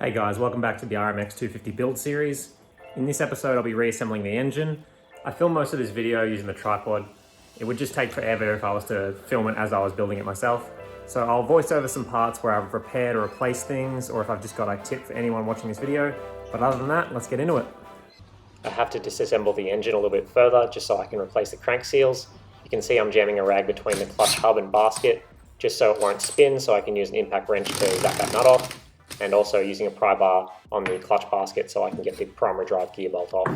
Hey guys, welcome back to the RMX250 build series. In this episode I'll be reassembling the engine. I filmed most of this video using the tripod. It would just take forever if I was to film it as I was building it myself. So I'll voice over some parts where I've repaired or replaced things, or if I've just got a tip for anyone watching this video. But other than that, let's get into it. I have to disassemble the engine a little bit further just so I can replace the crank seals. You can see I'm jamming a rag between the clutch hub and basket just so it won't spin, so I can use an impact wrench to zap that nut off, and also using a pry bar on the clutch basket so I can get the primary drive gear bolt off.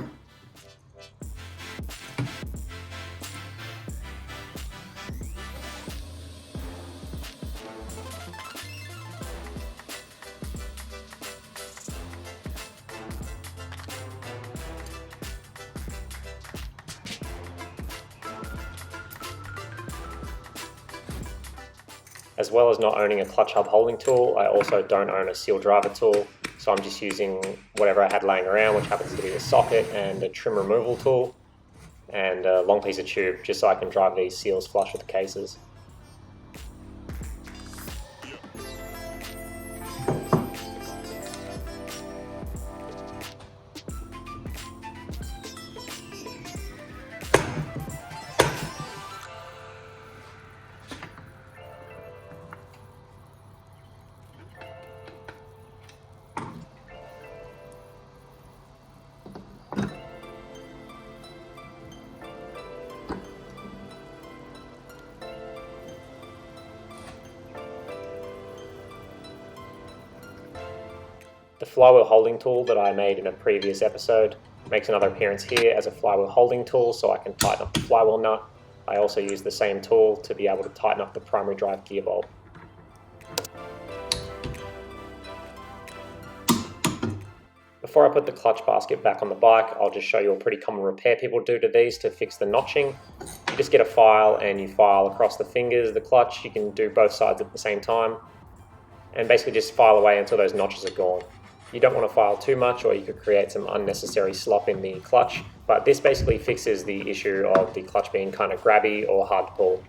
As well as not owning a clutch hub holding tool, I also don't own a seal driver tool, so I'm just using whatever I had laying around, which happens to be a socket and a trim removal tool, and a long piece of tube, just so I can drive these seals flush with the cases. The flywheel holding tool that I made in a previous episode makes another appearance here as a flywheel holding tool so I can tighten up the flywheel nut. I also use the same tool to be able to tighten up the primary drive gear bolt. Before I put the clutch basket back on the bike, I'll just show you a pretty common repair people do to these to fix the notching. You just get a file and you file across the fingers of the clutch. You can do both sides at the same time, and basically just file away until those notches are gone. You don't want to file too much or you could create some unnecessary slop in the clutch, but this basically fixes the issue of the clutch being kind of grabby or hard to pull.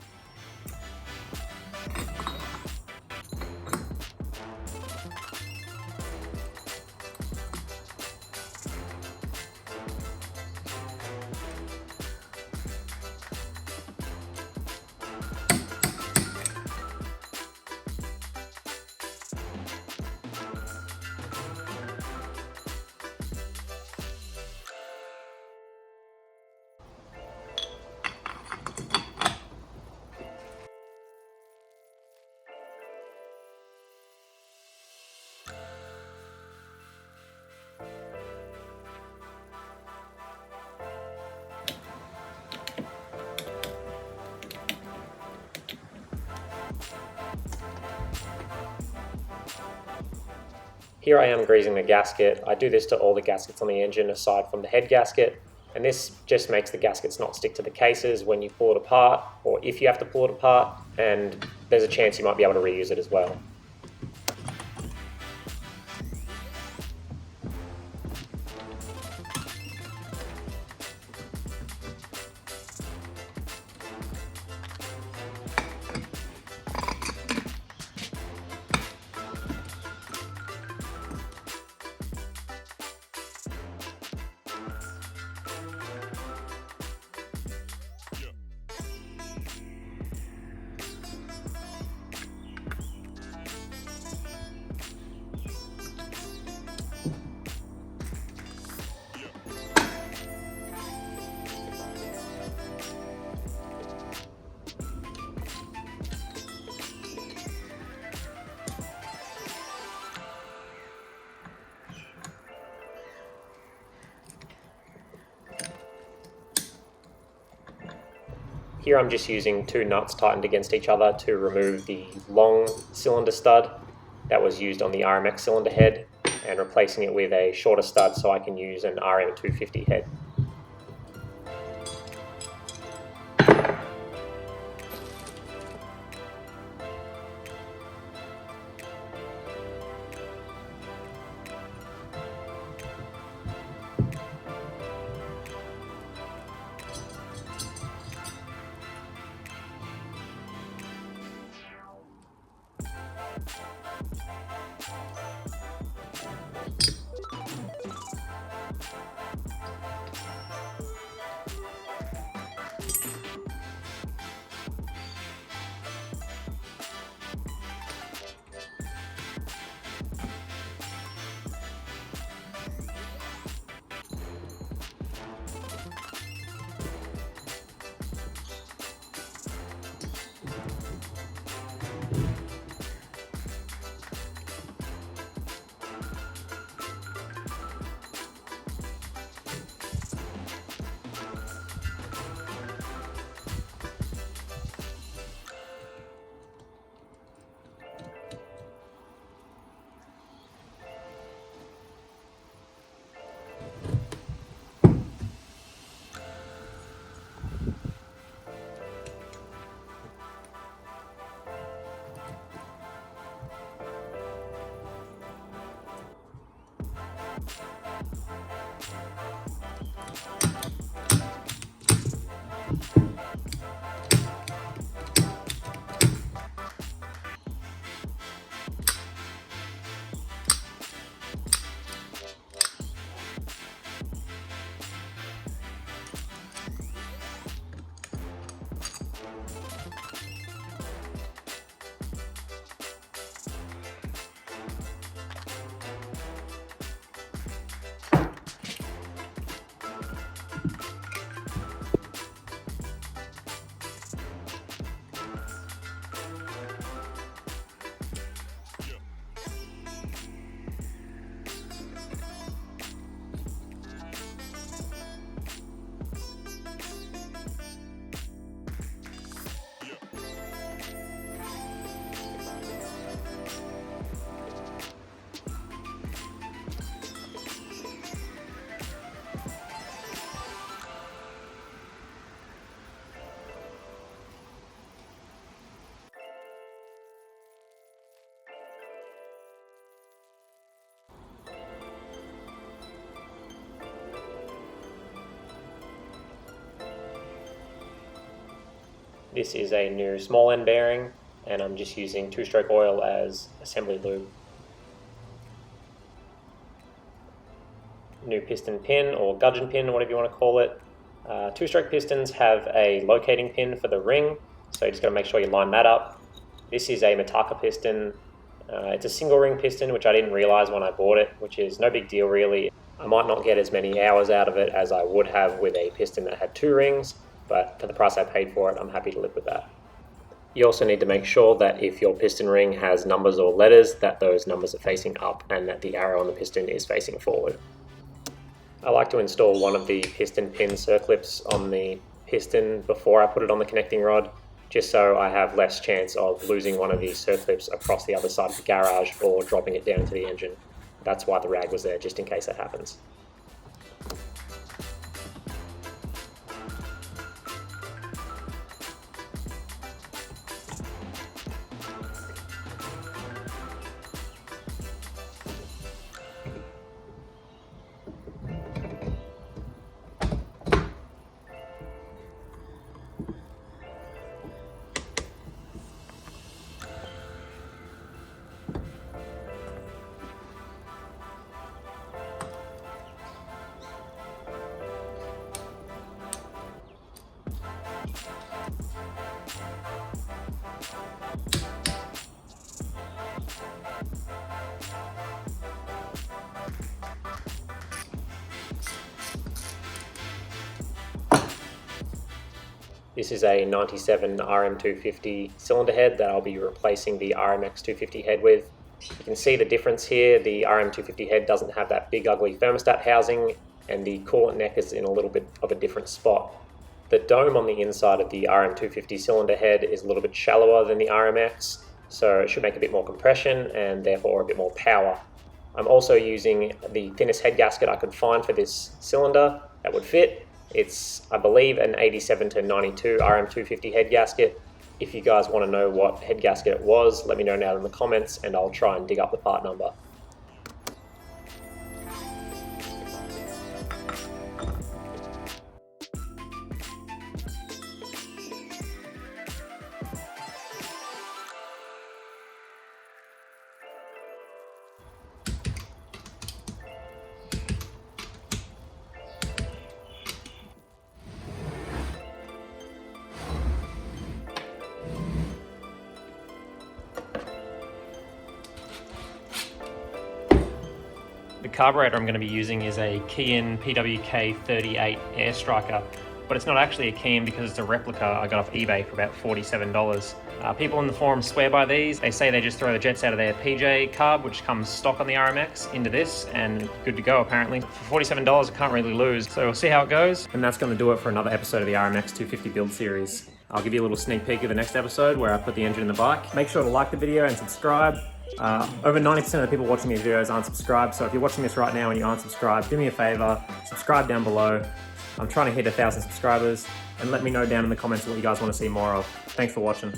Here I am greasing the gasket. I do this to all the gaskets on the engine aside from the head gasket, and this just makes the gaskets not stick to the cases when you pull it apart, or if you have to pull it apart, and there's a chance you might be able to reuse it as well. Here I'm just using two nuts tightened against each other to remove the long cylinder stud that was used on the RMX cylinder head and replacing it with a shorter stud so I can use an RM250 head. This is a new small end bearing, and I'm just using two-stroke oil as assembly lube. New piston pin, or gudgeon pin, or whatever you want to call it. Two-stroke pistons have a locating pin for the ring, so you just got to make sure you line that up. This is a Mitaka piston. It's a single ring piston, which I didn't realize when I bought it, which is no big deal really. I might not get as many hours out of it as I would have with a piston that had two rings, but for the price I paid for it, I'm happy to live with that. You also need to make sure that if your piston ring has numbers or letters, that those numbers are facing up and that the arrow on the piston is facing forward. I like to install one of the piston pin circlips on the piston before I put it on the connecting rod, just so I have less chance of losing one of these circlips across the other side of the garage or dropping it down into the engine. That's why the rag was there, just in case that happens. This is a 97 RM250 cylinder head that I'll be replacing the RMX250 head with. You can see the difference here. The RM250 head doesn't have that big ugly thermostat housing, and the coolant neck is in a little bit of a different spot. The dome on the inside of the RM250 cylinder head is a little bit shallower than the RMX, so it should make a bit more compression and therefore a bit more power. I'm also using the thinnest head gasket I could find for this cylinder that would fit. It's, I believe, an 87 to 92 RM250 head gasket. If you guys want to know what head gasket it was, let me know down in the comments and I'll try and dig up the part number. The carburetor I'm going to be using is a Kian PWK38 Air Striker, but it's not actually a Kian because it's a replica I got off eBay for about $47. People in the forum swear by these. They say they just throw the jets out of their PJ carb, which comes stock on the RMX, into this, and good to go apparently. For $47, I can't really lose, so we'll see how it goes. And that's going to do it for another episode of the RMX250 build series. I'll give you a little sneak peek of the next episode where I put the engine in the bike. Make sure to like the video and subscribe. Over 90% of the people watching these videos aren't subscribed, so if you're watching this right now and you aren't subscribed, do me a favor, subscribe down below. I'm trying to hit 1,000 subscribers, and let me know down in the comments what you guys want to see more of. Thanks for watching.